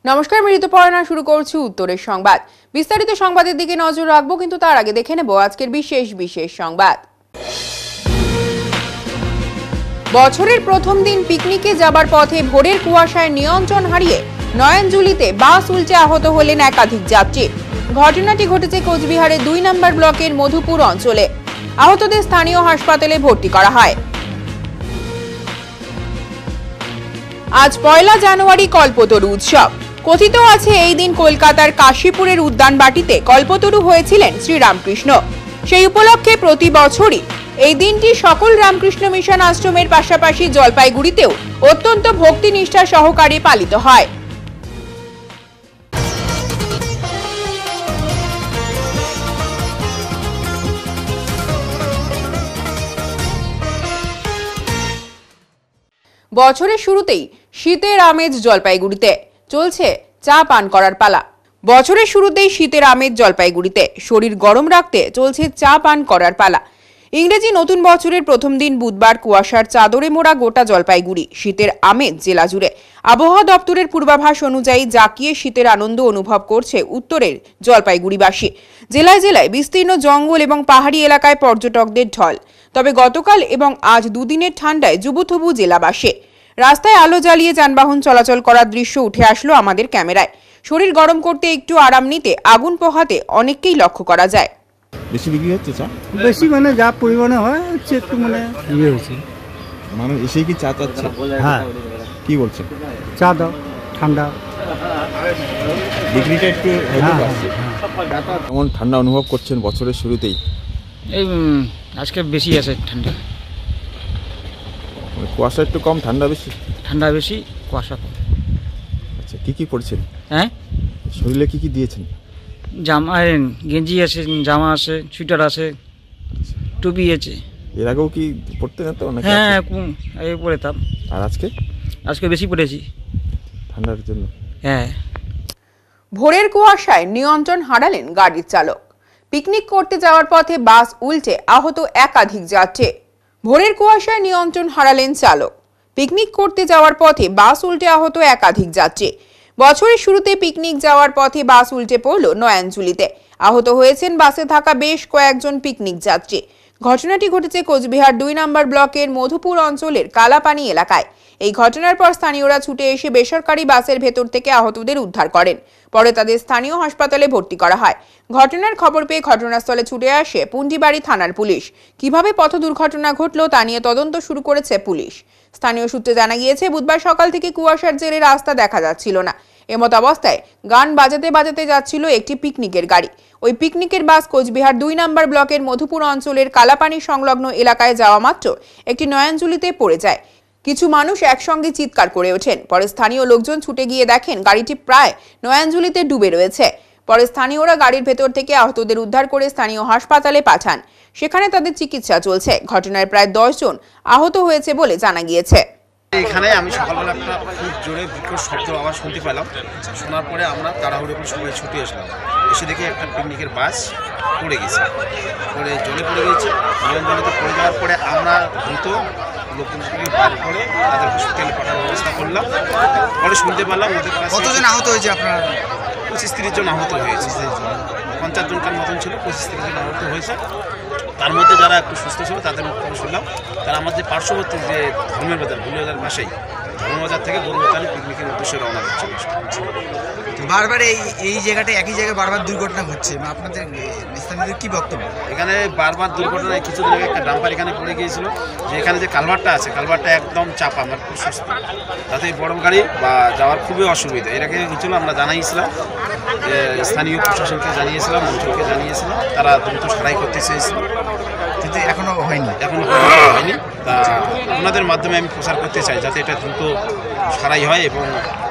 নমস্কার, মৃত্যুপর্ণা শুরু করছি উত্তরের সংবাদ। বিস্তারিত সংবাদের দিকে নজর রাখবো, কিন্তু তার আগে দেখে নেব আজকের বিশেষ সংবাদ। বছরের প্রথম দিন পিকনিকে যাবার পথে ভোরের কুয়াশায় নিয়ন্ত্রণ হারিয়ে নয়নজুলিতে বাস উল্টে আহত হলেন একাধিক যাত্রী। ঘটনাটি ঘটেছে কোচবিহারের ২ নম্বর ব্লকের মধুপুর অঞ্চলে। আহতদের স্থানীয় হাসপাতালে ভর্তি করা হয়। আজ ১ জানুয়ারি কল্পতরু উৎসব। কথিত আছে এই দিন কলকাতার কাশীপুরের উদ্যানবাটিতে কল্পতরু হয়েছিলেন শ্রীরামকৃষ্ণ। সেই উপলক্ষে প্রতি বছরই এই দিনটি সকল রামকৃষ্ণ মিশন আশ্রমের পাশাপাশি জলপাইগুড়িতেও অত্যন্ত ভক্তি নিষ্ঠা সহকারে পালিত হয়। বছরের শুরুতেই শীতের আমেজ জলপাইগুড়িতে চলছে চা পান করার পালা। বছরের শুরুতেই শীতের আমেজ জলপাইগুড়িতে শরীর গরম রাখতে চলছে চা পান করার পালা। ইংরেজি নতুন বছরের প্রথম দিন বুধবার কুয়াশার চাদরে মোড়া গোটা জলপাইগুড়ি। শীতের আমেজ জেলা জুড়ে। আবহাওয়া দপ্তরের পূর্বাভাস অনুযায়ী জাকিয়ে শীতের আনন্দ অনুভব করছে উত্তরের জলপাইগুড়িবাসী। জেলায় জেলায় বিস্তীর্ণ জঙ্গল এবং পাহাড়ি এলাকায় পর্যটকদের ঢল। তবে গতকাল এবং আজ দুদিনের ঠান্ডায় জুবুথুবু জেলাবাসী। রাস্তায় আলো জ্বালিয়ে যানবাহন চলাচল করার দৃশ্য উঠে আসলো আমাদের ক্যামেরায়। শরীর গরম করতে একটু আরাম নিতে আগুন পোহাতে অনেককেই লক্ষ্য করা যায়। বেশি বিক্রি হচ্ছে চা? বেশি মানে যা পরিমাণে হয় হচ্ছে একটু মানে ইয়ে হয়েছে। মানে এসেই কি চা চাচ্ছে? হ্যাঁ। কি বলছে? চা দাও, ঠান্ডা। বিক্রিটা একটু কেমন ঠান্ডা অনুভব করছেন বছরের শুরুতেই? এই আজকে বেশি আছে ঠান্ডা। কুয়াশা একটু কম, ঠান্ডা বেশি? ঠান্ডা বেশি, কুয়াশা কম। আচ্ছা, কি করছেন? হ্যাঁ, শরীরে কি দিয়েছেন? জামা, গেঞ্জি আছে, জামা আছে, সোয়েটার আছে, টুপি আছে। এর আগেও কি পড়তে না তো? হ্যাঁ, এই পড়েতাম। আর আজকে বেশি পড়েছি ঠান্ডার জন্য। হ্যাঁ। ভোরের কুয়াশায় নিয়ন্ত্রণ হারালেন গাড়ির চালক। পিকনিক করতে যাওয়ার পথে বাস উল্টে আহত একাধিক যাত্রী। ভোরের কুয়াশায় নিয়ন্ত্রণ হারালেন চালক। পিকনিক করতে যাওয়ার পথে বাস উল্টে আহত একাধিক যাত্রী। বছরের শুরুতে পিকনিক যাওয়ার পথে বাস উল্টে পড়ল নয়নজুলিতে। আহত হয়েছেন বাসে থাকা বেশ কয়েকজন পিকনিক যাত্রী। ঘটনাটি ঘটেছে কোচবিহার ২ নম্বর ব্লকের মধুপুর অঞ্চলের কালাপানি এলাকায়। এই ঘটনার পর স্থানীয়রা ছুটে এসে বেসরকারি বাসের ভেতর থেকে আহতদের উদ্ধার করেন। পরে তাদের স্থানীয় হাসপাতালে ভর্তি করা হয়। ঘটনার খবর পেয়ে ঘটনাস্থলে ছুটে আসে পুন্ডিবাড়ি থানার পুলিশ। কিভাবে পথ দুর্ঘটনা ঘটলো তা নিয়ে তদন্ত শুরু করেছে পুলিশ। স্থানীয় সূত্রে জানা গিয়েছে, বুধবার সকাল থেকে কুয়াশার জেরে রাস্তা দেখা যাচ্ছিল না। এমত অবস্থায় গান বাজাতে বাজাতে যাচ্ছিল একটি পিকনিকের গাড়ি। ওই পিকনিকের বাস কোচবিহার ২ নম্বর ব্লকের মধুপুর অঞ্চলের কালাপানি সংলগ্ন এলাকায় যাওয়া মাত্র একটি নয়নজুলিতে পড়ে যায়। কিছু মানুষ একসঙ্গে চিৎকার করে ওঠেন। পরে স্থানীয় লোকজন ছুটে গিয়ে দেখেন গাড়িটি প্রায় নয়নজুলিতে ডুবে রয়েছে। পরে স্থানীয়রা গাড়ির ভেতর থেকে আহতদের উদ্ধার করে স্থানীয় হাসপাতালে পাঠান। সেখানে তাদের চিকিৎসা চলছে। ঘটনায় প্রায় ১০ জন আহত হয়েছে বলে জানা গিয়েছে। এখানে আমি সকালবেলা একটা খুব জোরে বিকট শব্দ আওয়াজ শুনতে পেলাম। শোনার পরে আমরা তাড়াহুড়ো করে সবাই ছুটে আসলাম। এসে দেখি একটা পিকনিকের বাস পড়ে গেছে, পরে জলে পড়ে গেছে। জলেতে পড়ে যাওয়ার পরে আমরা দ্রুত লোকজনকে বার করে তাদের হসপিটালে পাঠানোর ব্যবস্থা করলাম। পরে শুনতে পারলাম ওদের কাছে কতজন আহত হয়েছে? আপনার ২৫-৩০ জন আহত হয়েছে। ৫০ জনকার মতন ছিল, ২৫-৩০ জন আহত হয়েছে। তার মধ্যে যারা একটু সুস্থ ছিল তাদের মুখ থেকে শুনলাম তারা আমাদের পার্শ্ববর্তী যে ধর্মের বাজার, ভুলিয়াজার পাশেই ধর্মবাজার থেকে গরুবাজারে পিকনিকের উদ্দেশ্যে রওনা হচ্ছে। বারবার এই জায়গাটায় একই জায়গায় বারবার দুর্ঘটনা ঘটছে, আপনাদের স্থানীয়দের কি বক্তব্য? এখানে বারবার দুর্ঘটনায় কিছুদিন আগে একটা ডাম্পার এখানে পড়ে গিয়েছিল, যে এখানে যে কালভারটা আছে কালভারটা একদম চাপা, আমার খুব সুস্থ, তাতে বড় গাড়ি বা যাওয়ার খুবই অসুবিধা। এর আগে হয়েছিল, আমরা জানাইছিলাম, স্থানীয় প্রশাসনকে জানিয়েছিলাম, অঞ্চলকে জানিয়েছিলাম, তারা দ্রুত সারাই করতে চেয়েছিল, কিন্তু এখনো হয়নি। তা আপনাদের মাধ্যমে আমি প্রচার করতে চাই যাতে এটা দ্রুত সারাই হয়। এবং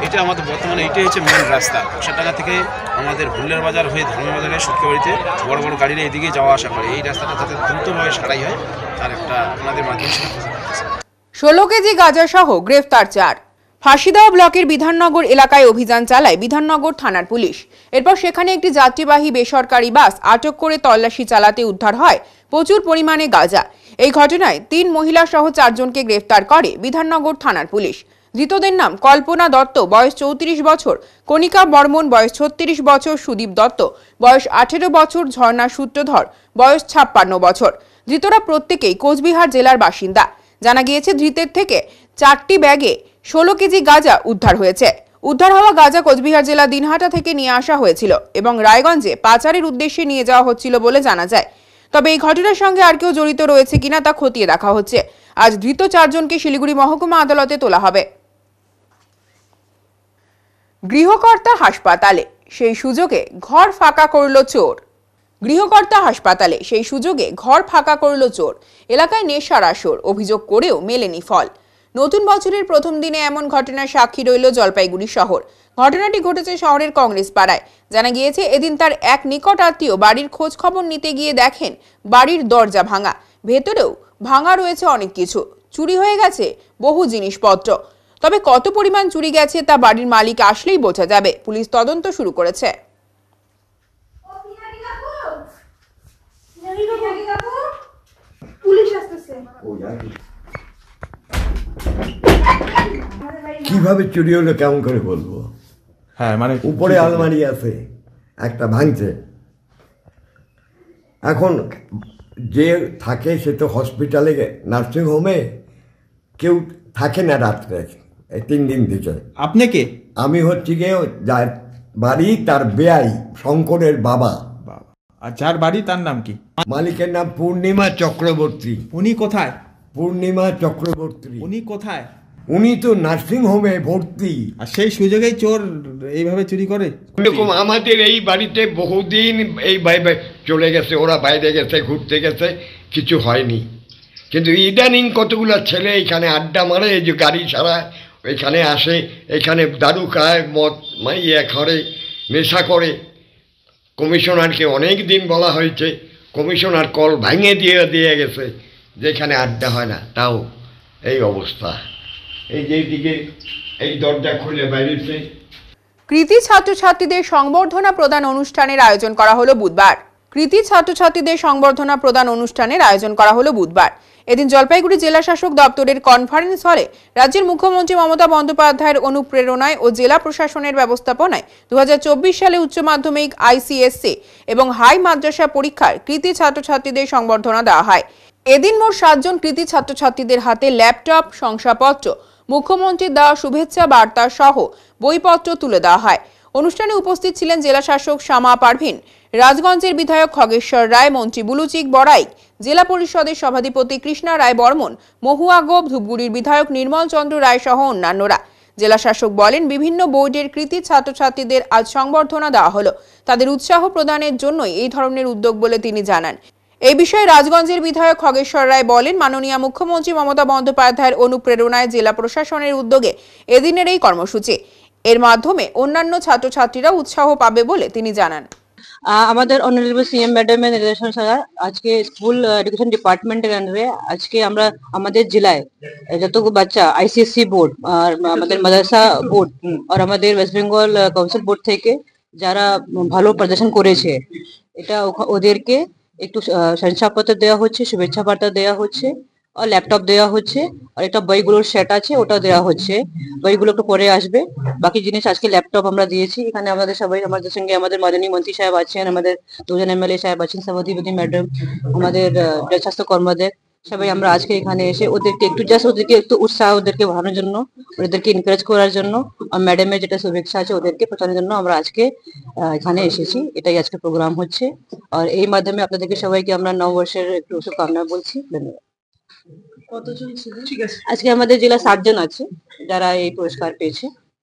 এটা আমাদের বর্তমানে এটাই হচ্ছে মেন রাস্তা। কোষাডাঙ্গা থেকে আমাদের ভুলিয়ার বাজার হয়ে ধর্মবাজারে সুটকেবাড়িতে বড় বড় গাড়িরা এদিকে যাওয়া আসা করে। এই রাস্তাটা যাতে দ্রুতভাবে সারাই হয় তার একটা আপনাদের মাধ্যমে সেটা প্রচার করতে চাই। ১৬ কেজি গাঁজা সহ গ্রেফতার ৪। ফাঁসিদেওয়া ব্লকের বিধাননগর এলাকায় অভিযান চালায় বিধাননগর থানার পুলিশ। এরপর সেখানে একটি যাত্রীবাহী বেসরকারি বাস আটক করে তল্লাশি চালাতে উদ্ধার হয় প্রচুর পরিমাণে গাঁজা। এই ঘটনায় ৩ মহিলা সহ ৪ জনকে গ্রেফতার করে বিধাননগর থানার পুলিশ। ধৃতদের নাম কল্পনা দত্ত, বয়স 34 বছর, কণিকা বর্মন, বয়স 36 বছর, সুদীপ দত্ত, বয়স 18 বছর, ঝর্ণা সূত্রধর, বয়স 56 বছর। ধৃতরা প্রত্যেকেই কোচবিহার জেলার বাসিন্দা। জানা গিয়েছে ধৃতের থেকে 4টি ব্যাগে 16 কেজি গাঁজা উদ্ধার হয়েছে। উদ্ধার হওয়া গাঁজা কোচবিহার জেলা দিনহাটা থেকে নিয়ে আসা হয়েছিল এবং রায়গঞ্জে পাচারের উদ্দেশ্যে নিয়ে যাওয়া হচ্ছিল বলে জানা যায়। তবে এই ঘটনার সঙ্গে আর কেউ জড়িত রয়েছে কিনা তা খতিয়ে দেখা হচ্ছে। আজ ধৃত 4 জনকে শিলিগুড়ি মহকুমা আদালতে তোলা হবে। গৃহকর্তা হাসপাতালে, সেই সুযোগে ঘর ফাঁকা করল চোর। গৃহকর্তা হাসপাতালে, সেই সুযোগে ঘর ফাঁকা করল চোর। এলাকায় নেশার আসর, অভিযোগ করেও মেলেনি ফল। নতুন বছরের প্রথম দিনে এমন ঘটনার সাক্ষী রইল জলপাইগুড়ি শহর। ঘটনাটি ঘটেছে শহরের কংগ্রেস পাড়ায়। জানা গিয়েছে এদিন তার এক নিকট আত্মীয় বাড়ির খোঁজ খবর নিতে গিয়ে দেখেন বাড়ির দরজা ভাঙা, ভেতরেও ভাঙা রয়েছে অনেক কিছু। চুরি হয়ে গেছে বহু জিনিসপত্র। তবে কত পরিমাণ চুরি গেছে তা বাড়ির মালিক আসলেই বোঝা যাবে। পুলিশ তদন্ত শুরু করেছে। কিভাবে চুরি হলো কেমন করে বলবো? হ্যাঁ, মানে উপরে আলমারি আছে, একটা ভাঙছে। এখন যে থাকে সে তো হসপিটালে, নার্সিং হোমে, কেউ থাকে না রাত্রে, এই 3 দিন থেকে। আপনি কে? আমি হচ্ছি গিয়ে যার বাড়ি তার বেয়াই, শঙ্করের বাবা। বাবা, আর যার বাড়ি তার নাম কি? মালিকের নাম পূর্ণিমা চক্রবর্তী। উনি কোথায়? পূর্ণিমা চক্রবর্তী। উনি কোথায়? উনি তো নার্সিং হোমে ভর্তি। আর সেই সুযোগেই চোর এইভাবে চুরি করে? এরকম আমাদের এই বাড়িতে বহুদিন এই বাইরে চলে গেছে, ওরা বাইরে গেছে, ঘুরতে গেছে, কিছু হয়নি। কিন্তু ইদানিং কতগুলো ছেলে এখানে আড্ডা মারে, এই যে গাড়ি ছাড়ায়, এখানে আসে, এখানে দারু খায়, মদ ইয়ে করে, নেশা করে। কমিশনারকে অনেক দিন বলা হয়েছে, কমিশনার কল ভাঙে দিয়ে গেছে, যেখানে আড্ডা হয় না। তাও এই অবস্থা। এই যে দিকে এই দরজা খুলে বাইরেছে। কৃতি ছাত্রছাত্রীদের সংবর্ধনা প্রদান অনুষ্ঠানের আয়োজন করা হলো বুধবার। কৃতি ছাত্রছাত্রীদের সংবর্ধনা প্রদান অনুষ্ঠানের আয়োজন করা হলো বুধবার। এদিন জলপাইগুড়ি জেলা শাসক দপ্তরের কনফারেন্স হলে রাজ্যের মুখ্যমন্ত্রী মমতা বন্দ্যোপাধ্যায়ের অনুপ্রেরণায় ও জেলা প্রশাসনের ব্যবস্থাপনায় 2024 সালে উচ্চ মাধ্যমিক, ICSE এবং হাই মাদ্রাসা পরীক্ষার কৃতি ছাত্রছাত্রীদের সংবর্ধনা দেওয়া হয়। এদিন মোট 7 জন কৃতি ছাত্রছাত্রীদের হাতে ল্যাপটপ, শংসাপত্র, মুখ্যমন্ত্রীর দেওয়া শুভেচ্ছা বার্তা সহ বইপত্র তুলে দেওয়া হয়। অনুষ্ঠানে উপস্থিত ছিলেন জেলা শাসক শামা পারভিন, রাজগঞ্জের বিধায়ক খগেশ্বর রায়, মন্ত্রী বুলুচিক বড়াইক, জেলা পরিষদের সভাধিপতি কৃষ্ণা রায় বর্মন, মহুয়া গোপ, ধূপগুড়ির বিধায়ক নির্মল চন্দ্র রায় সহ অন্যান্যরা। জেলা শাসক বলেন, বিভিন্ন বোর্ডের কৃতি ছাত্রছাত্রীদের আজ সংবর্ধনা দেওয়া হলো। তাদের উৎসাহ প্রদানের জন্যই এই ধরনের উদ্যোগ বলে তিনি জানান। এই বিষয়ে রাজগঞ্জের বিধায়ক খগেশ্বর রায় বলেন, মাননীয় মুখ্যমন্ত্রী মমতা বন্দ্যোপাধ্যায়ের অনুপ্রেরণায় জেলা প্রশাসনের উদ্যোগে এদিনের এই কর্মসূচি। এর মাধ্যমে অন্যান্য ছাত্রছাত্রীরা উৎসাহ পাবে বলে তিনি জানান। আমাদের অনারেবল সিএম ম্যাডামের নির্দেশন ছাড়া আজকে স্কুল এডুকেশন ডিপার্টমেন্টের আন্ডারে আজকে আমরা আমাদের জেলায় যতগুলো বাচ্চা ICSE বোর্ড আর আমাদের মাদ্রাসা বোর্ড আর আমাদের ওয়েস্ট বেঙ্গল কাউন্সিল বোর্ড থেকে যারা ভালো প্রদর্শন করেছে, এটা ওদেরকে একটু শংসাপত্র দেওয়া হচ্ছে, শুভেচ্ছা বার্তা দেওয়া হচ্ছে, আর ল্যাপটপ দেওয়া হচ্ছে, আর একটা বইগুলোর সেট আছে ওটা দেওয়া হচ্ছে। বইগুলো একটু পরে আসবে। বাকি জিনিস আজকে ল্যাপটপ আমরা দিয়েছি। এখানে আমাদের সবাই, আমাদের সঙ্গে আমাদের মাননীয় মন্ত্রী সাহেব আছেন, আমাদের 2 জন MLA সাহেব আছেন, সভাধিপতি ম্যাডাম, আমাদের স্বাস্থ্য কর্মদের, সবাই আমরা আজকে এখানে এসে ওদেরকে একটু জাস্ট ওদেরকে একটু উৎসাহ, ওদেরকে বাড়ানোর জন্য, ওদেরকে এনকারেজ করার জন্য, আর ম্যাডামের যেটা শুভেচ্ছা আছে ওদেরকে পৌঁছানোর জন্য আমরা আজকে এখানে এসেছি। এটাই আজকে প্রোগ্রাম হচ্ছে। আর এই মাধ্যমে আপনাদেরকে সবাইকে আমরা নববর্ষের একটু শুভকামনা বলছি। ধন্যবাদ। আজকে আমাদের জেলা 7 জন আছে যারা এই পুরস্কার পেয়েছে।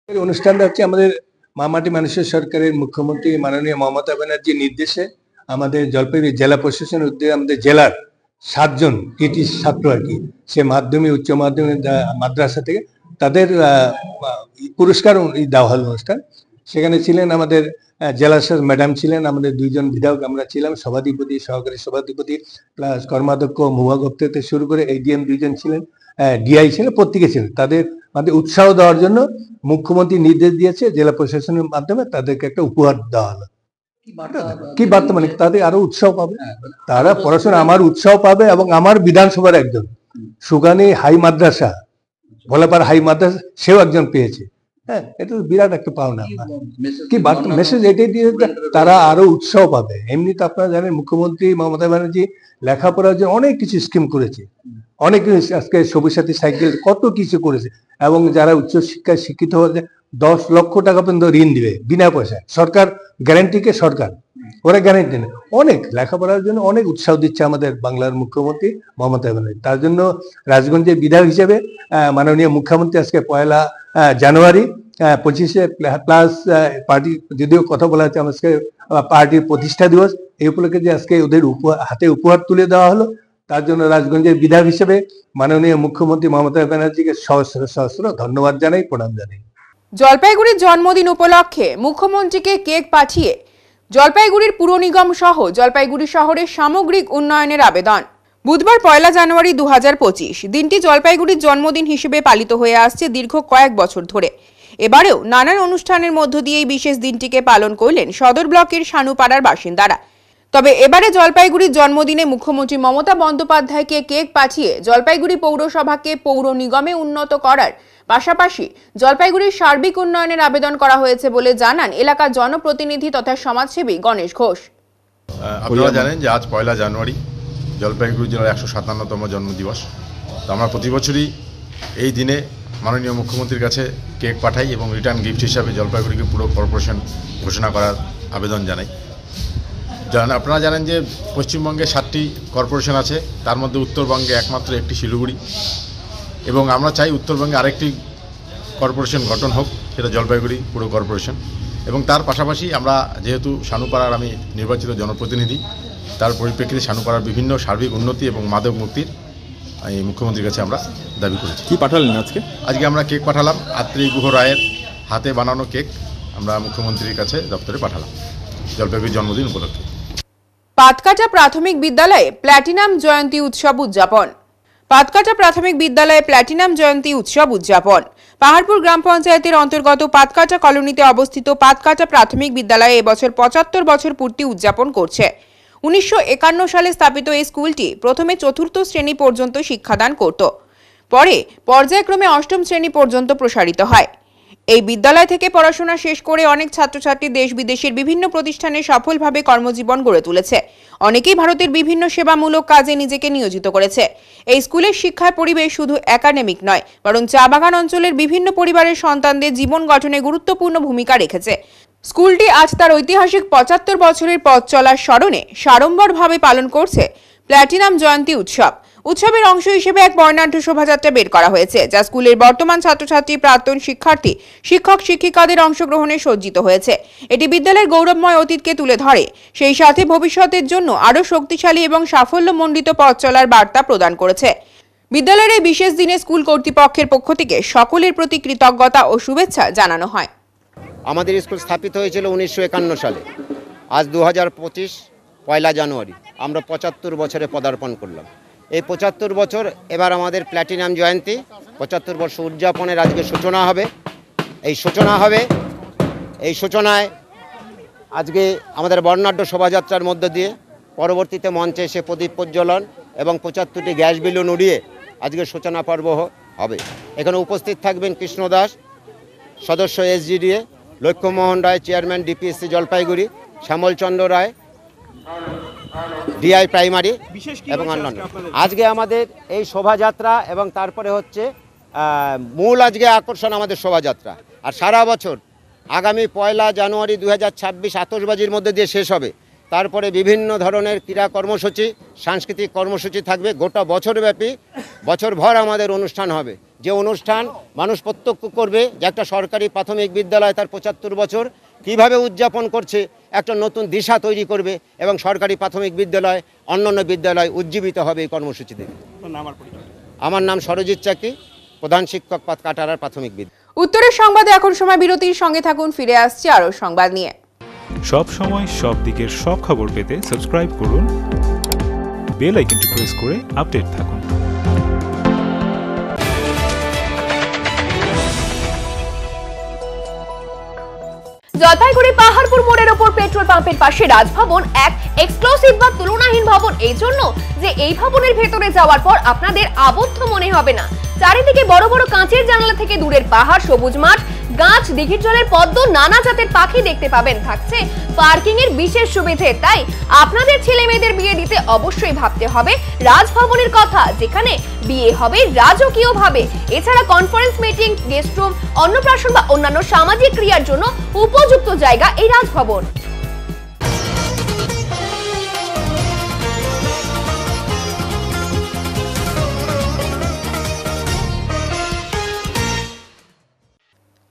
এই অনুষ্ঠানটা হচ্ছে আমাদের মামাটি মানুষের সরকারের মুখ্যমন্ত্রী মাননীয় মমতা ব্যানার্জির নির্দেশে আমাদের জলপাইগুড়ি জেলা প্রশাসনের উদ্যোগে আমাদের জেলার 7 জন কৃতি ছাত্র আর কি, সে মাধ্যমিক, উচ্চ মাধ্যমিক, মাদ্রাসা থেকে তাদের পুরস্কার দেওয়া হল অনুষ্ঠান। সেখানে ছিলেন আমাদের জেলা ম্যাডাম ছিলেন, আমাদের 2 জন বিধায়ক আমরা ছিলাম, সভাধিপতি, সহকারী সভাধিপতি প্লাস কর্মাধ্যক্ষ মহুয়া গুপ্ত থেকে শুরু করে ADM 2 জন ছিলেন, DI ছিলেন, প্রত্যেকে ছিলেন। তাদের উৎসাহ দেওয়ার জন্য মুখ্যমন্ত্রী নির্দেশ দিয়েছে, জেলা প্রশাসনের মাধ্যমে তাদেরকে একটা উপহার দেওয়া হলো। কি বার্তা মানে তাদের আরো উৎসাহ পাবে, তারা পড়াশোনা আমার উৎসাহ পাবে। এবং আমার বিধানসভার একজন সুগানি হাই মাদ্রাসা ভোলাপাড়া হাই মাদ্রাসা সেও একজন পেয়েছে। হ্যাঁ, এটা তো বিরাট একটা পাওনা। কি মেসেজ এটাই দিয়ে তারা আরো উৎসাহ পাবে। এমনি তো আপনারা জানেন মুখ্যমন্ত্রী মমতা ব্যানার্জি লেখাপড়ার জন্য অনেক কিছু স্কিম করেছে, অনেক আজকে সবুজ সাথী সাইকেল কত কিছু করেছে, এবং যারা উচ্চ শিক্ষায় শিক্ষিত হয়েছে 10 লক্ষ টাকা পর্যন্ত ঋণ দিবে বিনা পয়সায়। সরকার গ্যারান্টিকে সরকার, ওরা গ্যারান্টি নেই। অনেক লেখাপড়ার জন্য অনেক উৎসাহ দিচ্ছে আমাদের বাংলার মুখ্যমন্ত্রী মমতা ব্যানার্জি। তার জন্য রাজগঞ্জের বিধায়ক হিসেবে মাননীয় মুখ্যমন্ত্রী আজকে 1 জানুয়ারি 25 প্লাস পার্টি, যদিও কথা বলা হচ্ছে আজকে পার্টির প্রতিষ্ঠা দিবস, এই উপলক্ষে যে আজকে ওদের হাতে উপহার তুলে দেওয়া হলো, তার জন্য রাজগঞ্জের বিধায়ক হিসেবে মাননীয় মুখ্যমন্ত্রী মমতা ব্যানার্জিকে সহস্র সহস্র ধন্যবাদ জানাই, প্রণাম জানাই। জলপাইগুড়ির জন্মদিন উপলক্ষে মুখ্যমন্ত্রীকে কেক পাঠিয়ে জলপাইগুড়ির পুর নিগম সহ জলপাইগুড়ি শহরের সামগ্রিক উন্নয়নের আবেদন। বুধবার 1 জানুয়ারি 2025 দিনটি জলপাইগুড়ির জন্মদিন হিসেবে পালিত হয়ে আসছে দীর্ঘ কয়েক বছর ধরে। এবারেও নানান অনুষ্ঠানের মধ্য দিয়ে এই বিশেষ দিনটিকে পালন করলেন সদর ব্লকের শানুপাড়ার বাসিন্দারা। তবে এবারে জলপাইগুড়ির জন্মদিনে মুখ্যমন্ত্রী মমতা বন্দ্যোপাধ্যায়কে কেক পাঠিয়ে জলপাইগুড়ি পৌরসভাকে পৌর নিগমে উন্নত করার পাশাপাশি জলপাইগুড়ির সার্বিক উন্নয়নের আবেদন করা হয়েছে বলে জানান এলাকার জনপ্রতিনিধি তথা সমাজসেবী গণেশ ঘোষ। আপনারা জানেন যে আজ 1 জানুয়ারি জলপাইগুড়ি জেলার 157তম জন্মদিবস। তো আমরা প্রতি বছরই এই দিনে মাননীয় মুখ্যমন্ত্রীর কাছে কেক পাঠাই এবং রিটার্ন গিফট হিসাবে জলপাইগুড়িকে পুরো কর্পোরেশন ঘোষণা করার আবেদন জানাই। আপনারা জানেন যে পশ্চিমবঙ্গে 7টি কর্পোরেশন আছে, তার মধ্যে উত্তরবঙ্গে একমাত্র একটি শিলিগুড়ি, এবং আমরা চাই উত্তরবঙ্গে আরেকটি কর্পোরেশন গঠন হোক, সেটা জলপাইগুড়ি পুর কর্পোরেশন। এবং তার পাশাপাশি আমরা যেহেতু শানুপাড়ার আমি নির্বাচিত জনপ্রতিনিধি, তার পরিপ্রেক্ষিতে শানুপাড়ার বিভিন্ন সার্বিক উন্নতি এবং মাদক মুক্তির এই মুখ্যমন্ত্রীর কাছে আমরা দাবি করেছি। কি পাঠালেন আজকে? আজকে আমরা কেক পাঠালাম, আত্রি গুহ রায়ের হাতে বানানো কেক আমরা মুখ্যমন্ত্রীর কাছে দপ্তরে পাঠালাম জলপাইগুড়ির জন্মদিন উপলক্ষে। পাতকাটা প্রাথমিক বিদ্যালয়ে প্ল্যাটিনাম জয়ন্তী উৎসব উদযাপন। পাতকাটা প্রাথমিক বিদ্যালয়ে প্ল্যাটিনাম জয়ন্তী উৎসব উদযাপন। পাহাড়পুর গ্রাম পঞ্চায়েতের অন্তর্গত পাতকাটা কলোনিতে অবস্থিত পাতকাটা প্রাথমিক বিদ্যালয়ে এবছর 75 বছর পূর্তি উদযাপন করছে। 1951 সালে স্থাপিত এই স্কুলটি প্রথমে 4র্থ শ্রেণী পর্যন্ত শিক্ষাদান করত, পরে পর্যায়ক্রমে 8ম শ্রেণী পর্যন্ত প্রসারিত হয়। এই বিদ্যালয় থেকে পড়াশোনা শেষ করে অনেক ছাত্রছাত্রী দেশ বিদেশের বিভিন্ন প্রতিষ্ঠানে সফলভাবে কর্মজীবন গড়ে তুলেছে। অনেকেই ভারতের বিভিন্ন সেবামূলক কাজে নিজেকে নিয়োজিত করেছে। এই স্কুলের শিক্ষার পরিবেশ শুধু একাডেমিক নয়, বরং চা বাগান অঞ্চলের বিভিন্ন পরিবারের সন্তানদের জীবন গঠনে গুরুত্বপূর্ণ ভূমিকা রেখেছে। স্কুলটি আজ তার ঐতিহাসিক 75 বছরের পথ চলার স্মরণে সাড়ম্বরভাবে পালন করছে প্ল্যাটিনাম জয়ন্তী উৎসব। উৎসবের অংশ হিসেবে এক বর্ণাঢ্য শোভাযাত্রা বের করা হয়েছে, যা স্কুলের বর্তমান ছাত্রছাত্রী, প্রাক্তন শিক্ষার্থী, শিক্ষক শিক্ষিকাদের অংশগ্রহণে সজ্জিত হয়েছে। এটি বিদ্যালয়ের গৌরবময় অতীতকে তুলে ধরে, সেই সাথে ভবিষ্যতের জন্য আরও শক্তিশালী এবং সাফল্যমণ্ডিত পথ চলার বার্তা প্রদান করেছে। বিদ্যালয়ের এই বিশেষ দিনে স্কুল কর্তৃপক্ষের পক্ষ থেকে সকলের প্রতি কৃতজ্ঞতা ও শুভেচ্ছা জানানো হয়। আমাদের স্কুল স্থাপিত হয়েছিল 1951 সালে। আজ 2025 1 জানুয়ারি আমরা 75 বছরে পদার্পণ করলাম। এই 75 বছর এবার আমাদের প্ল্যাটিনাম জয়ন্তী 75 বর্ষ উদযাপনের আজকে সূচনা হবে। এই সূচনায় আজকে আমাদের বর্ণাঢ্য শোভাযাত্রার মধ্য দিয়ে পরবর্তীতে মঞ্চে এসে প্রদীপ প্রজ্বলন এবং 75টি গ্যাস বেলুন উড়িয়ে আজকে সূচনা পর্ব হবে। এখানে উপস্থিত থাকবেন কৃষ্ণ দাস, সদস্য SGDA, লক্ষ্যমোহন রায়, চেয়ারম্যান DPSC জলপাইগুড়ি, শ্যামলচন্দ্র রায়, DI প্রাইমারি এবং অন্যান্য। আজকে আমাদের এই শোভাযাত্রা এবং তারপরে হচ্ছে মূল আজকে আকর্ষণ আমাদের শোভাযাত্রা। আর সারা বছর আগামী 1 জানুয়ারি 2026 আতশবাজির মধ্যে দিয়ে শেষ হবে। তারপরে বিভিন্ন ধরনের ক্রীড়া কর্মসূচি, সাংস্কৃতিক কর্মসূচি থাকবে। গোটা বছরব্যাপী বছরভর আমাদের অনুষ্ঠান হবে, যে অনুষ্ঠান মানুষ প্রত্যক্ষ করবে যে একটা সরকারি প্রাথমিক বিদ্যালয় তার 75 বছর কিভাবে উদযাপন করছে, একটা নতুন দিশা তৈরি করবে এবং সরকারি প্রাথমিক বিদ্যালয় অন্যান্য বিদ্যালয় উজ্জীবিত হবে এই কর্মসূচি থেকে। আমার নাম সরজিৎ চাকি, প্রধান শিক্ষক পাতকাটার প্রাথমিক বিদ্যালয়। উত্তরের সংবাদে এখন সময় বিরতির, সঙ্গে থাকুন, ফিরে আসছে আরও সংবাদ নিয়ে। সব সময় সব দিকের সব খবর পেতে সাবস্ক্রাইব করুন, বেল আইকনটি প্রেস করে আপডেট থাকুন। জলপাইগুড়ি পাহাড়পুর মোড়ের ওপর পেট্রোল পাম্পের পাশে রাজভবন এক এক্সক্লুসিভ বা তুলনাহীন ভবন, এই জন্য যে এই ভবনের ভেতরে যাওয়ার পর আপনাদের আবদ্ধ মনে হবে না। চারিদিকে বড় বড় কাঁচের জানালা থেকে দূরের পাহাড়, সবুজ মাঠ, গাছ, দিঘির জলের পদ্ম, নানা জাতের পাখি দেখতে পাবেন। থাকছে পার্কিং এর বিশেষ সুবিধে। তাই আপনাদের ছেলে মেয়েদের বিয়ে দিতে অবশ্যই ভাবতে হবে রাজভবনের কথা, যেখানে বিয়ে হবে রাজকীয় ভাবে। এছাড়া কনফারেন্স, মিটিং, গেস্ট রুম, অন্নপ্রাশন বা অন্যান্য সামাজিক ক্রিয়ার জন্য উপযুক্ত জায়গা এই রাজভবন।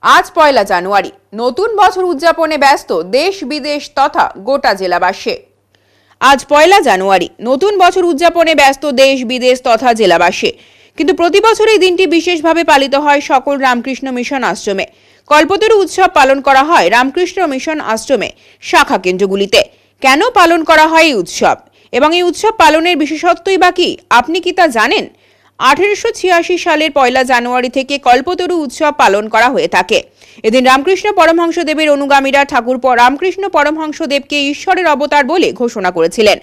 আজ পয়লা জানুয়ারি, নতুন বছর উদযাপনে ব্যস্ত দেশ বিদেশ তথা গোটা জেলাবাসী। আজ পয়লা জানুয়ারি, নতুন বছর উদযাপনে ব্যস্ত দেশ বিদেশ তথা জেলাবাসী। কিন্তু প্রতি বছর এই দিনটি বিশেষভাবে পালিত হয় সকল রামকৃষ্ণ মিশন আশ্রমে। কল্পতরু উৎসব পালন করা হয় রামকৃষ্ণ মিশন আশ্রমে শাখা কেন্দ্রগুলিতে। কেন পালন করা হয় এই উৎসব এবং এই উৎসব পালনের বিশেষত্বই বা কি, আপনি কি তা জানেন? 1886 সালের পয়লা জানুয়ারি থেকে কল্পতরু উৎসব পালন করা হয়ে থাকে। এদিন রামকৃষ্ণ পরমহংসদেবের অনুগামীরা ঠাকুর রামকৃষ্ণ পরমহংসদেবকে ঈশ্বরের অবতার বলে ঘোষণা করেছিলেন।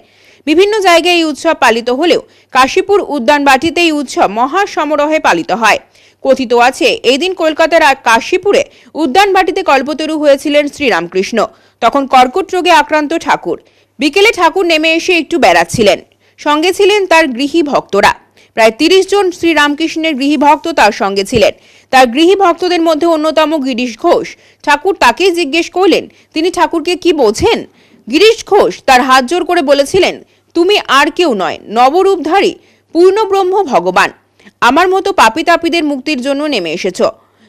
বিভিন্ন জায়গায় এই উৎসব পালিত হলেও কাশীপুর উদ্যানবাটিতে এই উৎসব মহা সমারোহে পালিত হয়। কথিত আছে, এই দিন কলকাতার কাশীপুরে উদ্যানবাটিতে কল্পতরু হয়েছিলেন শ্রীরামকৃষ্ণ। তখন কর্কট রোগে আক্রান্ত ঠাকুর। বিকেলে ঠাকুর নেমে এসে একটু বেড়াচ্ছিলেন, সঙ্গে ছিলেন তার গৃহী ভক্তরা। প্রায় 30 জন শ্রীরামকৃষ্ণের গৃহী ভক্ত তার সঙ্গে ছিলেন। তার গৃহী ভক্তদের মধ্যে অন্যতম গিরিশ ঘোষ। ঠাকুর তাকে জিজ্ঞেস করলেন তিনি ঠাকুরকে কি বোঝেন। গিরিশ ঘোষ তার হাত জোর করে বলেছিলেন, তুমি আর কেউ নয়, নবরূপধারী পূর্ণব্রহ্ম ভগবান। আমার মতো পাপী তাপীদের মুক্তির জন্য নেমে এসেছ।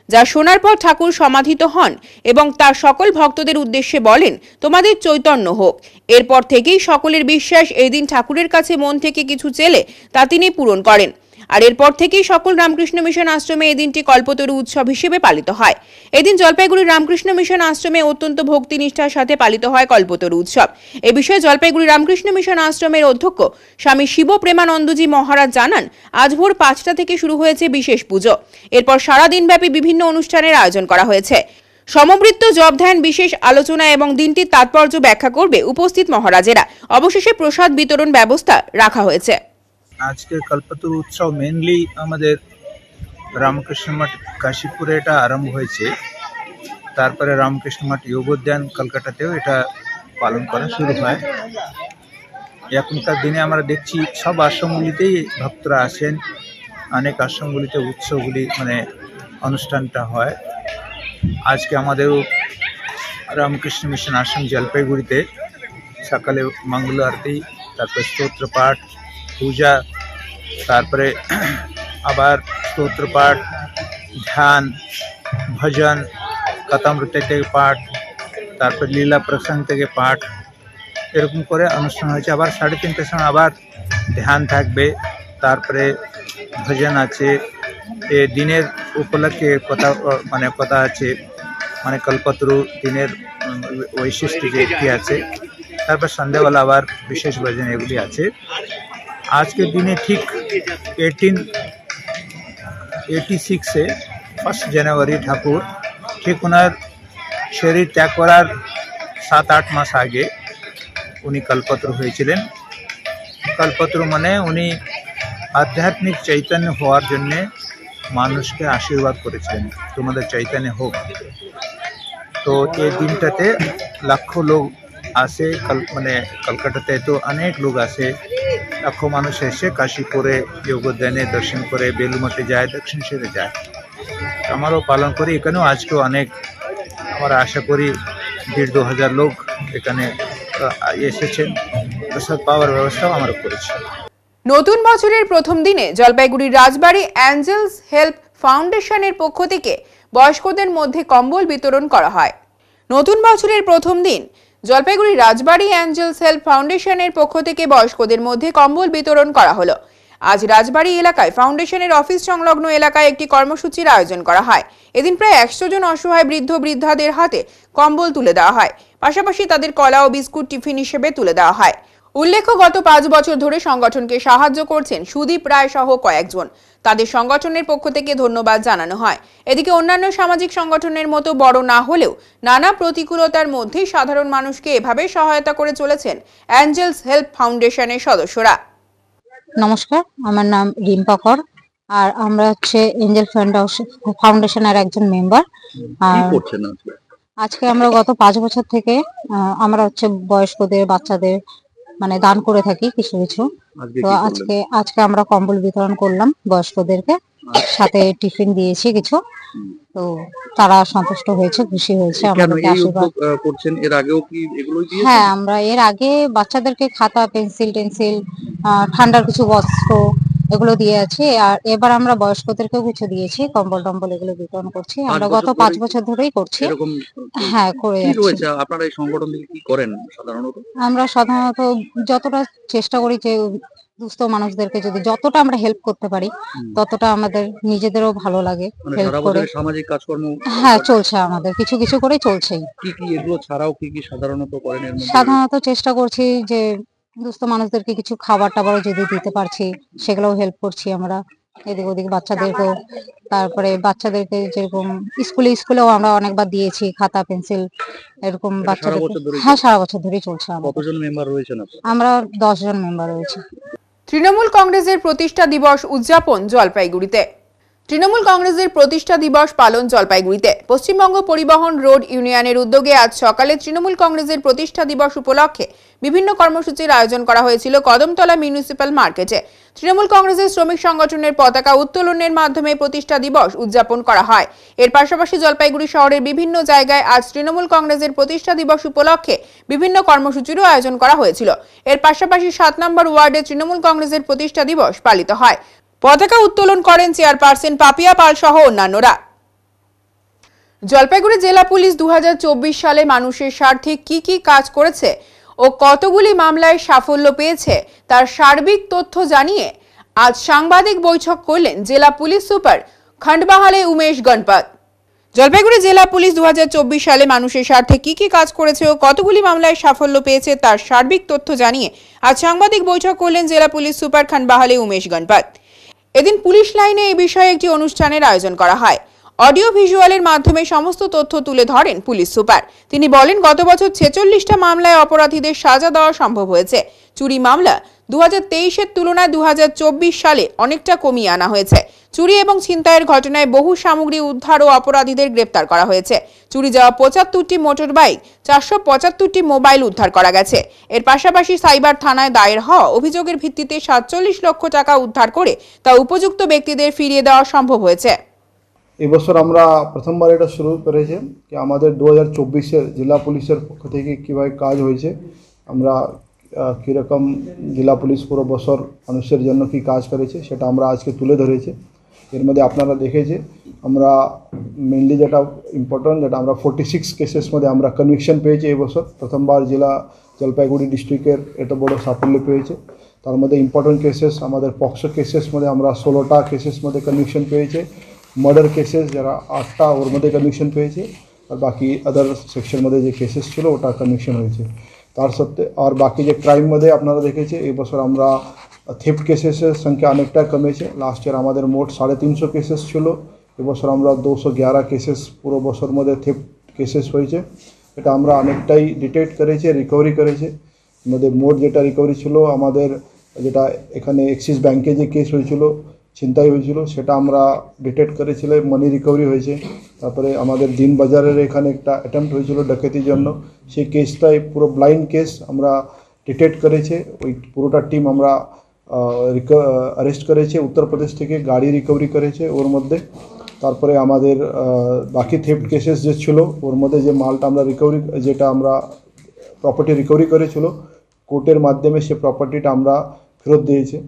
যা শোনার পর ঠাকুর সমাধিত হন এবং তার সকল ভক্তদের উদ্দেশ্যে বলেন, তোমাদের চৈতন্য হোক। এরপর থেকেই সকলের বিশ্বাস, এই দিন ঠাকুরের কাছে মন থেকে কিছু চেলে তা তিনি পূরণ করেন। আর এরপর থেকেই সকল রামকৃষ্ণ মিশন আশ্রমে এই দিনটি কল্পতরু উৎসব হিসেবে পালিত হয়। এদিন জলপাইগুড়ি রামকৃষ্ণ মিশন আশ্রমে অত্যন্ত ভক্তি নিষ্ঠার সাথে পালিত হয় কল্পতরু উৎসব। এ বিষয়ে জলপাইগুড়ি রামকৃষ্ণ মিশন আশ্রমের অধ্যক্ষ স্বামী শিব প্রেমানন্দজি মহারাজ জানান, আজ ভোর 5টা থেকে শুরু হয়েছে বিশেষ পুজো। এরপর সারাদিনব্যাপী বিভিন্ন অনুষ্ঠানের আয়োজন করা হয়েছে। সমবৃত্ত, জপ ধ্যান, বিশেষ আলোচনা এবং দিনটির তাৎপর্য ব্যাখ্যা করবে উপস্থিত মহারাজেরা। অবশেষে প্রসাদ বিতরণ ব্যবস্থা রাখা হয়েছে। আজকে কল্পতরু উৎসব মেনলি আমাদের রামকৃষ্ণ মঠ কাশীপুরে এটা আরম্ভ হয়েছে। তারপরে রামকৃষ্ণ মঠ যোগোদ্যান কলকাতাতেও এটা পালন করা শুরু হয়। এখনকার দিনে আমরা দেখছি সব আশ্রমগুলিতেই ভক্তরা আসেন। অনেক আশ্রমগুলিতে উৎসবগুলি অনুষ্ঠানটা হয়। আজকে আমাদেরও রামকৃষ্ণ মিশন আশ্রম জলপাইগুড়িতে সকালে মঙ্গল আরতি, তারপরে স্তোত্র পাঠ, পূজা, তারপরে আবার স্তোত্র পাঠ, ধ্যান, ভজন, কথামৃত থেকে পাঠ, তারপরে লীলা প্রসঙ্গ থেকে পাঠ, এরকম করে অনুষ্ঠান হয়েছে। আবার 3:30টার সময় আবার ধ্যান থাকবে, তারপরে ভজন আছে। এ দিনের উপলক্ষে কথা আছে, কল্পতরু দিনের বৈশিষ্ট্য যে কি আছে। তারপর সন্ধ্যাবেলা আবার বিশেষ ভজন এগুলি আছে। আজকের দিনে ঠিক 1886-এ 1 জানুয়ারি ঠাকুর ঠিক ওনার শরীর ত্যাগ করার 7-8 মাস আগে উনি কল্পতরু হয়েছিলেন। কল্পতরু উনি আধ্যাত্মিক চৈতন্য হওয়ার জন্যে মানুষকে আশীর্বাদ করেছিলেন, তোমাদের চৈতন্য হোক। তো এই দিনটাতে লাখো লোক আসে, কলকাতাতে তো অনেক লোক আসে, লাখো মানুষ এসে কাশীপুরে যোগোদ্যানে দর্শন করে, বেলুমঠে যায়, দক্ষিণেশ্বরে যায়। আমারও পালন করি এখানেও। আজকেও অনেক, আমরা আশা করি 1,500-2,000 লোক এখানে এসেছেন। প্রসাদ পাওয়ার ব্যবস্থাও আমরা করেছি। নতুন বছরের প্রথম দিনে জলপাইগুড়ির রাজবাড়ী অ্যাঞ্জেলস হেল্প ফাউন্ডেশনের পক্ষ থেকে বয়স্কদের মধ্যে কম্বল বিতরণ করা হয়। নতুন বছরের প্রথম দিন জলপাইগুড়ি রাজবাড়ী অ্যাঞ্জেলস হেল্প ফাউন্ডেশনের পক্ষ থেকে বয়স্কদের মধ্যে কম্বল বিতরণ করা হলো। আজ রাজবাড়ী এলাকায় ফাউন্ডেশনের অফিস সংলগ্ন এলাকায় একটি কর্মসূচির আয়োজন করা হয়। এদিন প্রায় 100 জন অসহায় বৃদ্ধ বৃদ্ধাদের হাতে কম্বল তুলে দেওয়া হয়। পাশাপাশি তাদের কলা ও বিস্কুট টিফিন হিসেবে তুলে দেওয়া হয়। উল্লেখ্য, গত 5 বছর ধরে সংগঠনকে সাহায্য করছেন সুদীপ রায় সহ কয়েকজন। তাদের সংগঠনের পক্ষ থেকে ধন্যবাদ জানানো হয়। এদিকে অন্যান্য সামাজিক সংগঠনের মতো বড় না হলেও নানা প্রতিকূলতার মধ্যেই সাধারণ মানুষকে এভাবে সহায়তা করে চলেছেন অ্যাঞ্জেলস হেল্প ফাউন্ডেশনের সদস্যরা। নমস্কার, আমার নাম রিম্পা কর, আর আমরা হচ্ছে এঞ্জেল ফাউন্ডেশনের একজন মেম্বার। আর আজকে আমরা গত 5 বছর থেকে আমরা হচ্ছে বয়স্কদের, বাচ্চাদের মানে দান করে থাকি কিছু কিছু। তো আজকে আমরা কম্বল বিতরণ করলাম বয়স্কদেরকে, সাথে টিফিন দিয়েছি কিছু। তো তারা সন্তুষ্ট হয়েছে, খুশি হয়েছে। আমাদেরকে আশীর্বাদ করছেন। এর আগেও কি এগুলোই দিয়েছেন? হ্যাঁ, আমরা এর আগে বাচ্চাদেরকে খাতা, পেন্সিল, ঠান্ডার কিছু বস্ত্র এগুলো দিয়ে আছি। আর এবার আমরা বয়স্কদেরকেও কিছু দিয়েছি, কম্বল টম্বল এগুলো বিতরণ করছি। আমরা গত 5 বছর ধরেই করছি। হ্যাঁ, করে যাচ্ছি। আপনারা এই সংগঠন থেকে কি করেন সাধারণত? আমরা সাধারণত যতটা চেষ্টা করি যে দুস্থ মানুষদেরকে যদি যতটা আমরা হেল্প করতে পারি ততটা আমাদের নিজেদেরও ভালো লাগে হেল্প করে। সামাজিক কাজকর্ম হ্যাঁ চলছে, আমাদের কিছু কিছু করে চলছেই। কি এগুলো ছাড়াও কি সাধারণত করেন? এর মধ্যে সাধারণত চেষ্টা করছি যে দুস্থ মানুষদেরকে কিছু খাবার টাবারও যদি দিতে পারছি সেগুলোও হেল্প করছি আমরা এদিক ওদিক বাচ্চাদেরকেও। তারপরে বাচ্চাদেরকে যেরকম স্কুলেও আমরা অনেকবার দিয়েছি খাতা, পেন্সিল এরকম বাচ্চাদের। হ্যাঁ, সারা বছর ধরেই চলছে। কতজন মেম্বার রয়েছেন? আমরা 10 জন মেম্বার রয়েছে। তৃণমূল কংগ্রেসের প্রতিষ্ঠা দিবস উদযাপন জলপাইগুড়িতে। তৃণমূল কংগ্রেসের প্রতিষ্ঠা দিবস পালন জলপাইগুড়িতে। পশ্চিমবঙ্গ পরিবহন রোড ইউনিয়নের উদ্যোগে আজ সকালে তৃণমূল কংগ্রেসের প্রতিষ্ঠা দিবস উপলক্ষে বিভিন্ন কর্মসূচির আয়োজন করা হয়েছিল কদমতলা মিউনিসিপ্যাল মার্কেটে। তৃণমূল কংগ্রেসের শ্রমিক সংগঠনের পতাকা উত্তোলনের মাধ্যমে প্রতিষ্ঠা দিবস উদযাপন করা হয়। এর পাশাপাশি জলপাইগুড়ি শহরের বিভিন্ন জায়গায় আজ তৃণমূল কংগ্রেসের প্রতিষ্ঠা দিবস উপলক্ষে বিভিন্ন কর্মসূচিরও আয়োজন করা হয়েছিল। এর পাশাপাশি 7 নম্বর ওয়ার্ডে তৃণমূল কংগ্রেসের প্রতিষ্ঠা দিবস পালিত হয়। পতাকা উত্তোলন করেন চেয়ারপারসন পাপিয়া পাল সহ অন্যান্যরা। জলপাইগুড়ি জেলা পুলিশ 2024 সালে মানুষের স্বার্থে কি কি কাজ করেছে ও কতগুলি মামলায় সাফল্য পেয়েছে তার সার্বিক তথ্য জানিয়ে আজ সাংবাদিক বৈঠক করলেন জেলা পুলিশ সুপার খন্ডবাহালে উমেশ গণপত। জলপাইগুড়ি জেলা পুলিশ 2024 সালে মানুষের স্বার্থে কি কি কাজ করেছে ও কতগুলি মামলায় সাফল্য পেয়েছে তার সার্বিক তথ্য জানিয়ে আজ সাংবাদিক বৈঠক করলেন জেলা পুলিশ সুপার খন্ডবাহালে উমেশ গণপত। এদিন পুলিশ লাইনে এই বিষয়ে একটি অনুষ্ঠানের আয়োজন করা হয়। অডিও ভিজুয়ালের মাধ্যমে সমস্ত তথ্য তুলে ধরেন পুলিশ সুপার। তিনি বলেন, গত বছর 46টা মামলায় অপরাধীদের সাজা দেওয়া সম্ভব হয়েছে। চুরি মামলা 2023-এর তুলনায় 2024 সালে অনেকটা কমিয়ে আনা হয়েছে। চুরি এবং ছিনতাইয়ের ঘটনায় বহু সামগ্রী উদ্ধার ও অপরাধীদের গ্রেপ্তার করা হয়েছে। চুরি যাওয়া 75টি মোটর বাইক, 475টি মোবাইল উদ্ধার করা গেছে। এর পাশাপাশি সাইবার থানায় দায়ের হওয়া অভিযোগের ভিত্তিতে 47 লক্ষ টাকা উদ্ধার করে তা উপযুক্ত ব্যক্তিদের ফিরিয়ে দেওয়া সম্ভব হয়েছে। এবছর আমরা প্রথমবার এটা শুরু করেছি কি আমাদের 2024-এর জেলা পুলিশের পক্ষ থেকে কীভাবে কাজ হয়েছে, আমরা কীরকম জেলা পুলিশ পুরো বছর মানুষের জন্য কি কাজ করেছে সেটা আমরা আজকে তুলে ধরেছি। এর মধ্যে আপনারা দেখেছে আমরা মেনলি যেটা ইম্পর্টেন্ট যেটা আমরা 46 কেসেস মধ্যে আমরা কনভিকশন পেয়েছি এবছর। প্রথমবার জেলা জলপাইগুড়ি ডিস্ট্রিক্টের এটা বড় সাফল্য পেয়েছে। তার মধ্যে ইম্পর্টেন্ট কেসেস আমাদের পক্সো কেসেস মধ্যে আমরা 16টা কেসেস মধ্যে কনভিকশন পেয়েছে। মার্ডার কেসেস যারা 8টা ওর মধ্যে কনভিকশন পেয়েছে, আর বাকি আদার সেকশন মধ্যে যে কেসেস ছিল ওটা কনভিকশন হয়েছে। তার সত্ত্বে আর বাকি যে ক্রাইম মধ্যে আপনারা দেখেছে এই বছর আমরা থেফট কেসেসের সংখ্যা অনেকটা কমেছে। লাস্ট ইয়ার আমাদের মোট 350 কেসেস ছিল, এবছর আমরা 211 কেসেস পুরো বছর মধ্যে থেফট কেসেস হয়েছে। এটা আমরা অনেকটাই ডিটেক্ট করেছে, রিকভারি করেছে। মধ্যে মোট যেটা রিকভারি ছিল আমাদের যেটা এখানে এক্সিস ব্যাংকে যে কেস হয়েছিল, ছিনতাই হয়েছিল, সেটা আমরা ডিটেক্ট করেছিলাম, মানি রিকভারি হয়েছে। তারপরে আমাদের দিন বাজারের এখানে একটা অ্যাটেম্প্ট হয়েছিল ডাকাতির জন্য, সেই কেসটাই পুরো ব্লাইন্ড কেস আমরা ডিটেক্ট করেছে। ওই পুরোটা টিম আমরা অ্যারেস্ট করেছে, উত্তরপ্রদেশ থেকে গাড়ি রিকভারি করেছে ওর মধ্যে। তারপরে আমাদের বাকি থেফট কেসেস যে ছিল ওর মধ্যে যে মালটা আমরা রিকভারি, যেটা আমরা প্রপার্টি রিকভারি করেছিল কোর্টের মাধ্যমে, সে প্রপার্টিটা আমরা ফেরত দিয়েছে।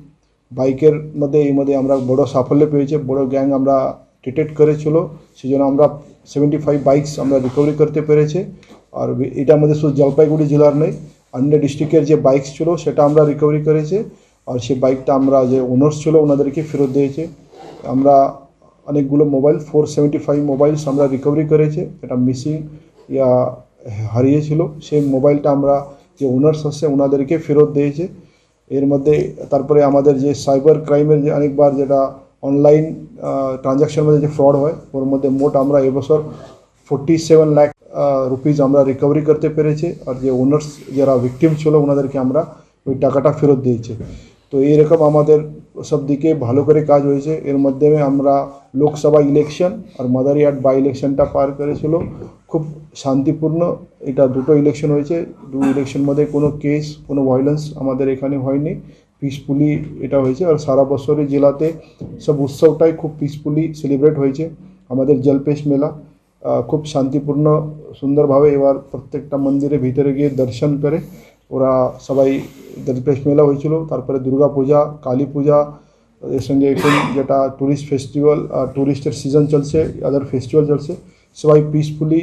বাইকের মধ্যে এই মধ্যে আমরা বড় সাফল্য পেয়েছে, বড় গ্যাং আমরা ডিটেক্ট করেছিল, সেই জন্য আমরা 75 বাইকস আমরা রিকভারি করতে পেরেছি। আর এটার মধ্যে শুধু জলপাইগুড়ি জেলার নেই, অন্য ডিস্ট্রিক্টের যে বাইকস ছিল সেটা আমরা রিকভারি করেছি। আর সেই বাইকটা আমরা যে ওনার্স ছিল ওনাদেরকে ফেরত দিয়েছে। আমরা অনেকগুলো মোবাইল 475 মোবাইলস আমরা রিকভারি করেছি, এটা মিসিং ইয়া হারিয়েছিল, সেই মোবাইলটা আমরা যে ওনার্স আছে ওনাদেরকে ফেরত দিয়েছে। এর মধ্যে তারপরে আমাদের যে সাইবার ক্রাইমের যে অনেকবার যেটা অনলাইন ট্রানজাকশনের মধ্যে যে ফ্রড হয় ওর মধ্যে মোট আমরা এবছর 47 লাখ রুপিজ আমরা রিকভারি করতে পেরেছি। আর যে ওনার্স যারা ভিকটিম ছিল ওনাদেরকে আমরা ওই টাকাটা ফেরত দিয়েছি। তো এইরকম আমাদের সব দিকে ভালো করে কাজ হয়েছে। এর মাধ্যমে আমরা লোকসভা ইলেকশন আর মাদারিহাট বাই ইলেকশনটা পার করেছিল খুব শান্তিপূর্ণ। এটা দুটো ইলেকশন হয়েছে, দুটো ইলেকশন মধ্যে কোনো কেস কোনো ভায়োলেন্স আমাদের এখানে হয়নি, পিসফুলি এটা হয়েছে। আর সারা বছরই জেলাতে সব উৎসবটাই খুব পিসফুলি সেলিব্রেট হয়েছে। আমাদের জলপেশ মেলা খুব শান্তিপূর্ণ সুন্দরভাবে এবার প্রত্যেকটা মন্দিরে ভিতরে গিয়ে দর্শন করে ওরা সবাই জলপেশ মেলা হয়েছিল। তারপরে দুর্গা পূজা, কালী পূজা, এর সঙ্গে এখন যেটা ট্যুরিস্ট ফেস্টিভ্যাল ট্যুরিস্টের সিজন চলছে, আদার ফেস্টিভ্যাল চলছে, সবাই পিসফুলি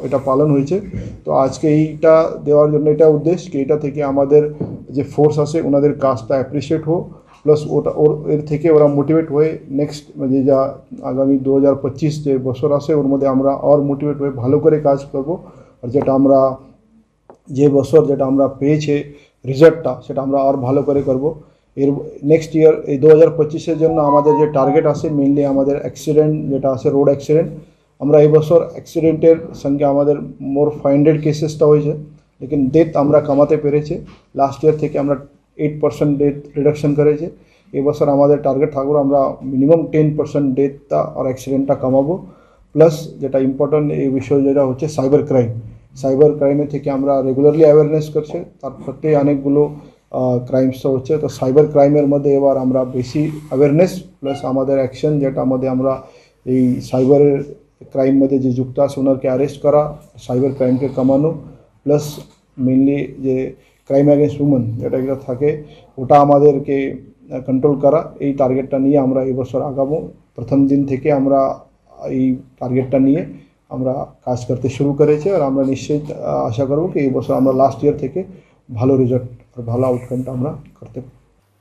এটা পালন হয়েছে। তো আজকে এইটা দেওয়ার জন্য এটা উদ্দেশ্য কি এটা থেকে আমাদের যে ফোর্স আছে ওনাদের কাজটা অ্যাপ্রিসিয়েট হোক, প্লাস এর থেকে ওরা মোটিভেট হয়ে নেক্সট যে যা আগামী 2025 যে বছর আসে ওর মধ্যে আমরা আর মোটিভেট হয়ে ভালো করে কাজ করব। আর যেটা আমরা যে বছর যেটা আমরা পেয়েছে রেজাল্টটা সেটা আমরা আর ভালো করে করব। এর নেক্সট ইয়ার এই 2025-এর জন্য আমাদের যে টার্গেট আছে মেনলি আমাদের অ্যাক্সিডেন্ট যেটা আছে রোড অ্যাক্সিডেন্ট, আমরা এই বছর অ্যাক্সিডেন্টের সঙ্গে আমাদের মোর 500 কেসেসটা হয়েছে, লেকিন ডেথ আমরা কমাতে পেরেছি। লাস্ট ইয়ার থেকে আমরা 8% ডেথ রিডাকশন করেছে। এবছর আমাদের টার্গেট থাকবে আমরা মিনিমাম 10% ডেথটা আর অ্যাক্সিডেন্টটা কমাবো। প্লাস যেটা ইম্পর্ট্যান্ট এই বিষয় যেটা হচ্ছে সাইবার ক্রাইমের থেকে আমরা রেগুলারলি অ্যাওয়ারনেস করছি, তার সাথে অনেকগুলো ক্রাইমসটা হচ্ছে। তো সাইবার ক্রাইমের মধ্যে এবার আমরা বেশি অ্যাওয়ারনেস প্লাস আমাদের অ্যাকশন যেটা আমাদের আমরা এই সাইবারের ক্রাইম মধ্যে যে যুক্ত আছে ওনারকে অ্যারেস্ট করা, সাইবার ক্রাইমকে কমানো, প্লাস মেনলি যে ক্রাইম অ্যাগেন্স্ট উমেন যেটা একটা থাকে ওটা আমাদেরকে কন্ট্রোল করা, এই টার্গেটটা নিয়ে আমরা এবছর আগাবো। প্রথম দিন থেকে আমরা এই টার্গেটটা নিয়ে আমরা কাজ করতে শুরু করেছি। আর আমরা নিশ্চয়ই আশা করব কি এই বছর আমরা লাস্ট ইয়ার থেকে ভালো রেজাল্ট আর ভালো আউটকামটা আমরা করতে পারব।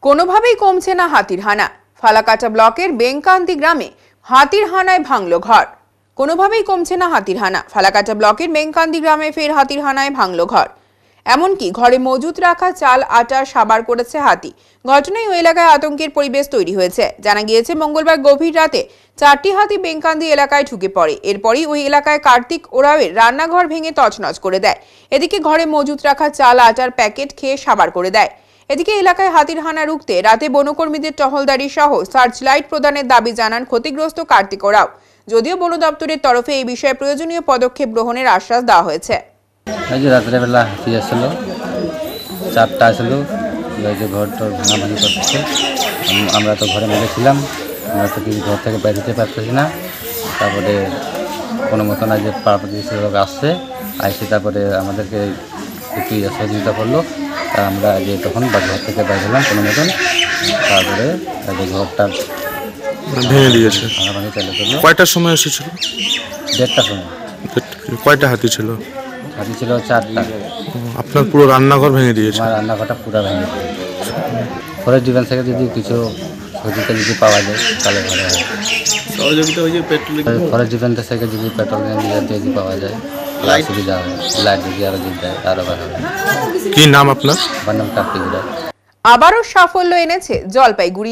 কোনোভাবেই কমছে না হাতির হানা। ফালাকাটা ব্লকের বেঙ্কান্তি গ্রামে হাতির হানায় ভাঙল ঘর। কোনোভাবেই কমছে না হাতির হানা। ফালাকাটা ব্লকের বেঙ্কান্তি গ্রামে ফের হাতির হানায় ভাঙল ঘর। এমনকি ঘরে মজুত রাখা চাল আটা সাবার করেছে হাতি। ঘটনায় ওই এলাকায় আতঙ্কের পরিবেশ তৈরি হয়েছে। জানা গিয়েছে মঙ্গলবার গভীর রাতে 4টি হাতি বেঙ্কান্দি এলাকায় ঢুকে পড়ে। এরপরই ওই এলাকায় কার্তিক ওরাওয়ের রান্নাঘর ভেঙে তছনছ করে দেয়। এদিকে ঘরে মজুত রাখা চাল আটার প্যাকেট খেয়ে সাবার করে দেয়। এদিকে এলাকায় হাতির হানা রুখতে রাতে বনকর্মীদের টহলদারি সহ সার্চ লাইট প্রদানের দাবি জানান ক্ষতিগ্রস্ত কার্তিক ওরাও। যদিও বন দপ্তরের তরফে এই বিষয়ে প্রয়োজনীয় পদক্ষেপ গ্রহণের আশ্বাস দেওয়া হয়েছে। এই যে রাত্রেবেলা হাতি আসলো, 4টা আসলো, এই যে ঘরটা ভাঙাভাঙি করতেছে। আমরা তো ঘরে মধ্যে ছিলাম, আমরা তো কিছু ঘর থেকে বের হতে পারতেছি না। তারপরে কোনো মতন আজ পাড়া প্রতিবেশী লোক আসছে, আইসে তারপরে আমাদেরকে একটু সহযোগিতা করলো। তা আমরা যে তখন ঘর থেকে বের হলাম কোনো মতন, তারপরে যে ঘরটা ভেঙে দিয়েছে। ভাঙাভাঙি চালু করলো। কয়টার সময় এসেছিল? 1:30টার সময়। কয়টা হাতি ছিল? হাতি ছিল 4টা। আপনার পুরো রান্নাঘর ভেঙে দিয়েছে? আমার রান্নাঘরটা পুরো ভেঙে দিয়েছে। ফরেস্ট ডিপার্টমেন্ট থেকে যদি কিছু সহযোগিতা যদি পাওয়া যায় তাহলে ভালো হয়। সহযোগিতা ওই যে পেট্রোল, ফরেস্ট ডিপার্টমেন্ট থেকে যদি পেট্রোল যদি পাওয়া যায় সুবিধা হয়। লাইট যদি আরো যদি দেয় আরো ভালো হয়। কি নাম আপনার? আমার নাম কার্তিক রায়। আবারও সাফল্য এনেছে Jalpaiguri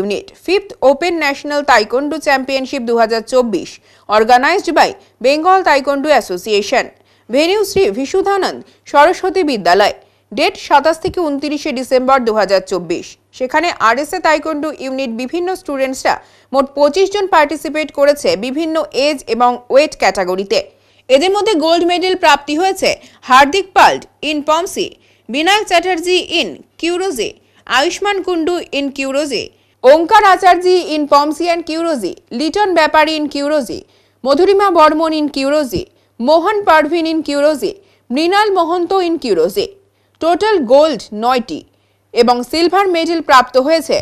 unit. Fifth open national taekwondo championship 2024 organised by Bengal taekwondo association. Venue Shri Bishuddhananda Saraswati Vidyalaya. Date 27 থেকে 29 ডিসেম্বর 2024। সেখানে আরএসএ তাইকোন্ডো ইউনিট বিভিন্ন স্টুডেন্টসরা মোট 25 জন পার্টিসিপেট করেছে বিভিন্ন এজ এবং ওয়েট ক্যাটাগরিতে। এদের মধ্যে গোল্ড মেডেল প্রাপ্তি হয়েছে Hardik Pal in poomsae, Binayak Chatterjee in kyorugi, Ayushman Kundu in kyorugi, Omkar Acharjee in poomsae and kyorugi, Liton Byapari in kyorugi, Madhurima Barman in kyorugi, Mohan Parvin in kyorugi, Mrinal Mahanta in kyorugi. Total gold 9টি এবং সিলভার মেডেল প্রাপ্ত হয়েছে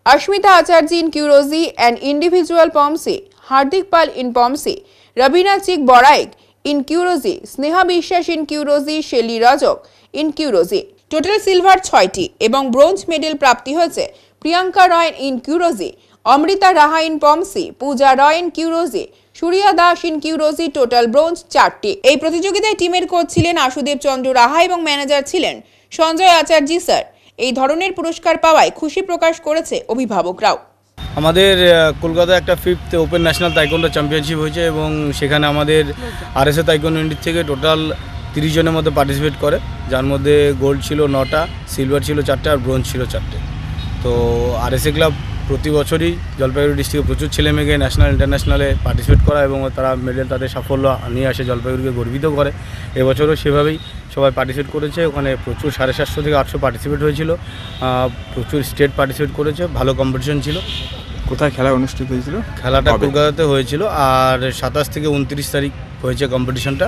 Asmita Acharjee in kyorugi and individual poomsae, Hardik Pal in poomsae, Robina Chik Baraik in kyorugi, Sneha Biswas in kyorugi, Shelly Rajak in kyorugi. Total silver 6টি এবং bronze medal প্রাপ্তি হয়েছে Priyanka Roy in kyorugi, Amrita Raha in poomsae, Puja Roy in kyorugi, Suriya Das in kyorugi, total bronze 4টি। এই প্রতিযোগিতায় টিমের কোচ ছিলেন আশুদেব চন্দ্র রাহা এবং ম্যানেজার ছিলেন সঞ্জয় আচার্যি স্যার। এই ধরনের পুরস্কার পাওয়ায় খুশি প্রকাশ করেছে অভিভাবকরাও। আমাদের কলকাতায় একটা 5th open national taekwondo championship হয়েছে এবং সেখানে আমাদের আরএসএ তাইকোন্ডো ইউনিট থেকে টোটাল 30 জনের মধ্যে পার্টিসিপেট করে, যার মধ্যে গোল্ড ছিল 9টা, সিলভার ছিল 4টে আর ব্রোঞ্জ ছিল 4টে। তো আরএসএ ক্লাব প্রতি বছরই জলপাইগুড়ি ডিস্ট্রিক্টে প্রচুর ছেলেমেয়েকে ন্যাশনাল ইন্টারন্যাশনালে পার্টিসিপেট করা এবং তারা মেডেল, তাদের সাফল্য নিয়ে আসে, জলপাইগুড়িকে গর্বিত করে। এবছরও সেভাবেই সবাই পার্টিসিপেট করেছে। ওখানে প্রচুর 750 থেকে 800 পার্টিসিপেট হয়েছিল, প্রচুর স্টেট পার্টিসিপেট করেছে, ভালো কম্পিটিশন ছিল। কোথায় খেলা অনুষ্ঠিত হয়েছিল? খেলাটা কলকাতাতে হয়েছিল আর 27 থেকে 29 তারিখ হয়েছে কম্পিটিশনটা।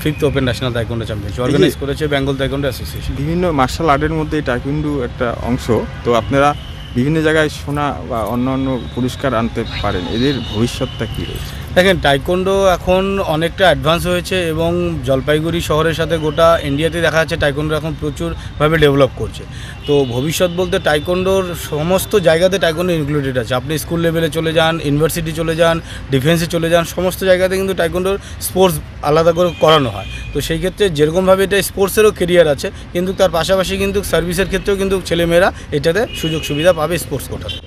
5th open national taekwondo championship organise করেছে বেঙ্গল তাইকোন্ডো অ্যাসোসিয়েশন। বিভিন্ন মার্শাল আর্টের মধ্যে টাইকোন্ডো একটা অংশ, তো আপনারা বিভিন্ন জায়গায় সোনা বা অন্যান্য পুরস্কার আনতে পারেন, এদের ভবিষ্যৎটা কী রয়েছে? দেখেন, টাইকোন্ডো এখন অনেকটা অ্যাডভান্স হয়েছে এবং জলপাইগুড়ি শহরের সাথে গোটা ইন্ডিয়াতে দেখা যাচ্ছে টাইকোন্ডো এখন প্রচুরভাবে ডেভেলপ করছে। তো ভবিষ্যৎ বলতে টাইকোন্ডোর সমস্ত জায়গাতে টাইকোন্ডো ইনক্লুডেড আছে। আপনি স্কুল লেভেলে চলে যান, ইউনিভার্সিটি চলে যান, ডিফেন্সে চলে যান, সমস্ত জায়গাতে কিন্তু টাইকোন্ডোর স্পোর্টস আলাদা করে করানো হয়। তো সেই ক্ষেত্রে যেরকমভাবে এটা স্পোর্টসেরও কেরিয়ার আছে, কিন্তু তার পাশাপাশি কিন্তু সার্ভিসের ক্ষেত্রেও কিন্তু ছেলেমেয়েরা এটাতে সুযোগ সুবিধা পাবে স্পোর্টস কোটাতে।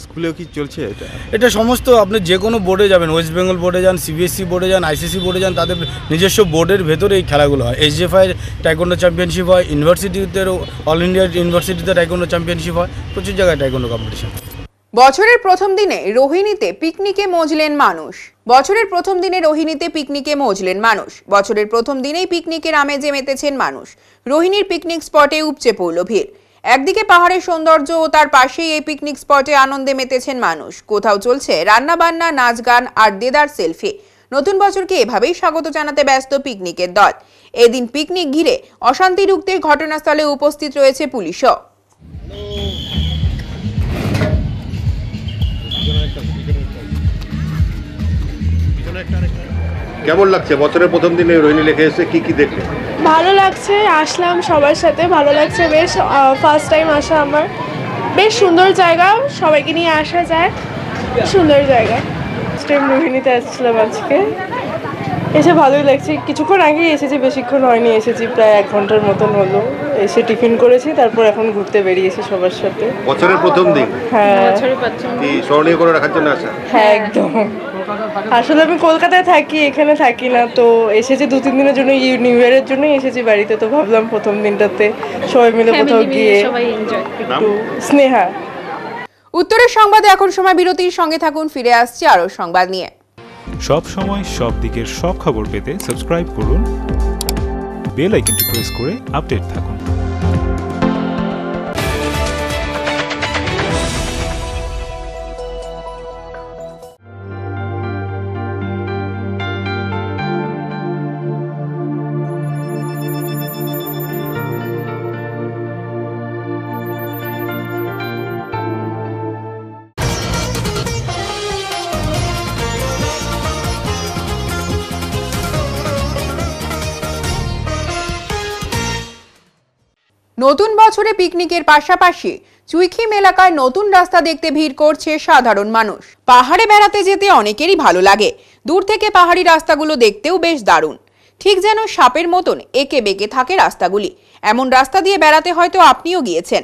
স্কুলেও কি চলছে এটা? এটা সমস্ত আপনি যে কোনো বোর্ডে যাবেন, ওয়েস্ট বেঙ্গল বোর্ডে যান, সিবিএসসি বোর্ডে যান, আইসিসি বোর্ডে যান, তাদের নিজস্ব বোর্ডের ভেতরে এই খেলাগুলো হয়। এসজেএফআই টাইকোন্ডো চ্যাম্পিয়নশিপ হয়, ইউনিভার্সিটিতেও অল ইন্ডিয়া ইউনিভার্সিটিতে টাইকোন্ডো চ্যাম্পিয়নশিপ হয়, প্রচুর জায়গায় টাইকোন্ডো কম্পিটিশন। বছরের প্রথম দিনে রোহিণীতে পিকনিকে মজলেন মানুষ। বছরের প্রথম দিনে রোহিণীতে পিকনিকে মজলেন মানুষ। বছরের প্রথম দিনেই পিকনিকের আমেজে মেতেছেন মানুষ। রোহিণীর পিকনিক স্পটে উপচে পড়ল ভিড়। একদিকে পাহাড়ের সৌন্দর্য ও তার পাশেই এই পিকনিক স্পটে আনন্দে মেতেছেন মানুষ। কোথাও চলছে রান্না বান্না, নাচ গান আর দেদার সেলফি। নতুন বছরকে এভাবেই স্বাগত জানাতে ব্যস্ত পিকনিকের দল। এদিন পিকনিক ঘিরে অশান্তি রুখতে ঘটনাস্থলে উপস্থিত রয়েছে পুলিশও। কেমন লাগছে বছরের প্রথম দিনে রোহিণী লেকে এসে কি কি দেখলে? ভালো লাগছে, আসলাম সবার সাথে, ভালো লাগছে বেশ। ফার্স্ট টাইম আসা আমার, বেশ সুন্দর জায়গা, সবাইকে নিয়ে আসা যায়, সুন্দর জায়গা। ফার্স্ট টাইম রোহিণীতে আসছিলাম আজকে, এসে ভালোই লাগছে। কিছুক্ষণ আগেই এসেছি, বেশিক্ষণ হয়নি, এসেছি প্রায় 1 ঘন্টার মতন হলো। এসে টিফিন করেছি, তারপর এখন ঘুরতে বেরিয়েছি সবার সাথে। বছরের প্রথম দিন? হ্যাঁ, কি স্মরণীয় করে রাখার জন্য আসা? হ্যাঁ একদম। আসলে আমি কলকাতায় থাকি, এখানে থাকি না, তো এসেছি 2-3 দিনের জন্য, নিউ ইয়ারের জন্যই এসেছি বাড়িতে। তো ভাবলাম প্রথম দিনটাতে সবাই মিলে কোথাও গিয়ে একটু স্নেহা। উত্তরের সংবাদে এখন সময় বিরতির, সঙ্গে থাকুন, ফিরে আসছি আরও সংবাদ নিয়ে। সব সময় সব দিকের সব খবর পেতে সাবস্ক্রাইব করুন, বেল আইকনটি প্রেস করে আপডেট থাকুন। নতুন বছরে পিকনিকের পাশাপাশি চুইখিম এলাকায় নতুন রাস্তা দেখতে ভিড় করছে সাধারণ মানুষ। পাহাড়ে বেড়াতে যেতে অনেকেরই ভালো লাগে। দূর থেকে পাহাড়ি রাস্তাগুলো দেখতেও বেশ দারুণ, ঠিক যেন সাপের মতন এঁকে বেঁকে থাকে রাস্তাগুলি। এমন রাস্তা দিয়ে বেড়াতে হয়তো আপনিও গিয়েছেন।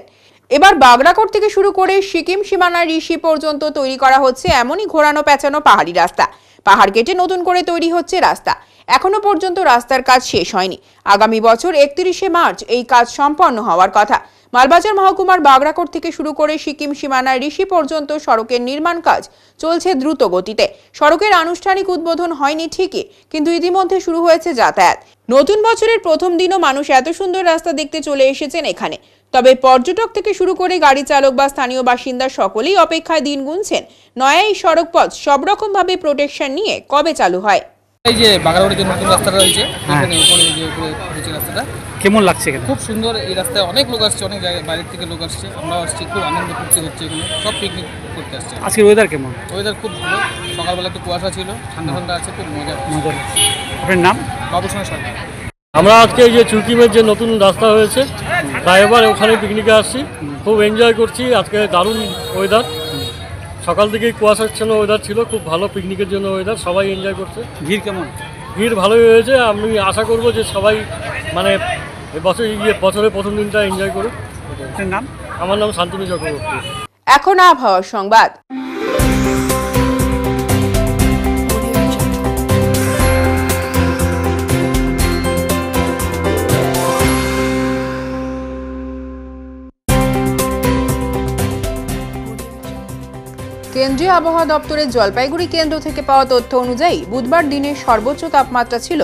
এবার বাগরাকোট থেকে শুরু করে সিকিম সীমানার ঋষি পর্যন্ত তৈরি করা হচ্ছে এমনই ঘোরানো পেঁচানো পাহাড়ি রাস্তা। পাহাড় কেটে নতুন করে তৈরি হচ্ছে রাস্তা। এখনো পর্যন্ত রাস্তার কাজ শেষ হয়নি। আগামী বছর 31শে মার্চ এই কাজ সম্পন্ন হওয়ার কথা। মালবাজার মহকুমার বাগরাকোট থেকে শুরু করে সিকিম সীমানার ঋষি পর্যন্ত সড়কের নির্মাণ কাজ চলছে দ্রুত গতিতে। সড়কের আনুষ্ঠানিক উদ্বোধন হয়নি ঠিকই, কিন্তু ইতিমধ্যে শুরু হয়েছে যাতায়াত। নতুন বছরের প্রথম দিনও মানুষ এত সুন্দর রাস্তা দেখতে চলে এসেছেন এখানে। তবে পর্যটক থেকে শুরু করে গাড়ি চালক বা স্থানীয় বাসিন্দা সকলেই অপেক্ষায় দিন গুনছেন নয়া এই সড়ক পথ সব রকম ভাবে প্রোটেকশন নিয়ে কবে চালু হয়। এই যে বাগরাকোটের যে নতুন রাস্তাটা রয়েছে, এখানে উপরে যে উপরে হচ্ছে রাস্তাটা, কেমন লাগছে এখানে? খুব সুন্দর। এই রাস্তায় অনেক লোক আসছে, অনেক জায়গায় বাইরের থেকে লোক আসছে, আমরাও আসছি, খুব আনন্দ করতে হচ্ছে এখানে, সব পিকনিক করতে আসছে। আজকের ওয়েদার কেমন? ওয়েদার খুব ভালো, সকালবেলা একটু কুয়াশা ছিল, ঠান্ডা ঠান্ডা আছে, খুব মজা। আপনার নাম? বাবুসোনা সরকার। আমরা আজকে এই যে চুইখিমের যে নতুন রাস্তা হয়েছে, তাই এবার ওখানে পিকনিকে আসছি, খুব এনজয় করছি। আজকে দারুণ ওয়েদার, সকাল থেকেই কুয়াশাচ্ছন্ন ওয়েদার ছিল, খুব ভালো পিকনিকের জন্য ওয়েদার, সবাই এনজয় করছে। ভিড় কেমন? ভিড় ভালোই হয়েছে। আমি আশা করব যে সবাই মানে বছরের প্রথম দিনটা এনজয় করুক। নাম? আমার নাম শান্তনু চক্রবর্তী। এখন আবহাওয়ার সংবাদ। কেন্দ্রীয় আবহাওয়া দপ্তরের জলপাইগুড়ি কেন্দ্র থেকে পাওয়া তথ্য অনুযায়ী বুধবার দিনের সর্বোচ্চ তাপমাত্রা ছিল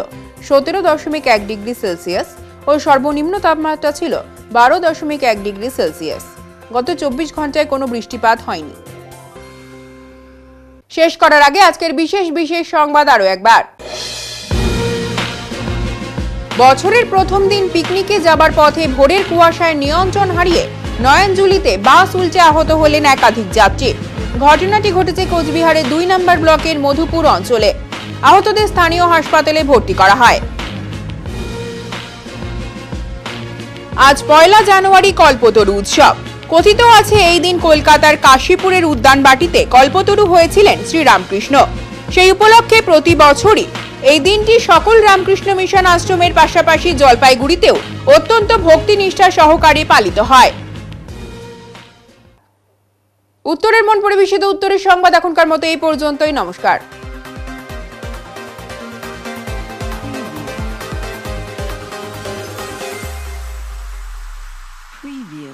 17.1 ডিগ্রি সেলসিয়াস ও সর্বনিম্ন তাপমাত্রা ছিল 12.1 ডিগ্রি সেলসিয়াস। গত 24 ঘন্টায় কোনো বৃষ্টিপাত হয়নি। শেষ করার আগে আজকের বিশেষ সংবাদ আরো একবার। বছরের প্রথম দিন পিকনিকে যাবার পথে ভোরের কুয়াশায় নিয়ন্ত্রণ হারিয়ে নয়নজুলিতে বাস উল্টে আহত হলেন একাধিক যাত্রী। ঘটনাটি ঘটেছে কোচবিহারের 2 নম্বর ব্লকের মধুপুর অঞ্চলে। আহতদের স্থানীয় হাসপাতালে ভর্তি করা হয়। আজ 1 জানুয়ারি কল্পতরু উৎসব। কথিত আছে এই দিন কলকাতার কাশীপুরের উদ্যানবাটিতে কল্পতরু হয়েছিলেন শ্রীরামকৃষ্ণ। সেই উপলক্ষে প্রতি বছরই এই দিনটি সকল রামকৃষ্ণ মিশন আশ্রমের পাশাপাশি জলপাইগুড়িতেও অত্যন্ত ভক্তি নিষ্ঠা সহকারে পালিত হয়। উত্তরের মন পরিবেশিত উত্তরের সংবাদ এখনকার মতো এই পর্যন্তই। নমস্কার। Preview.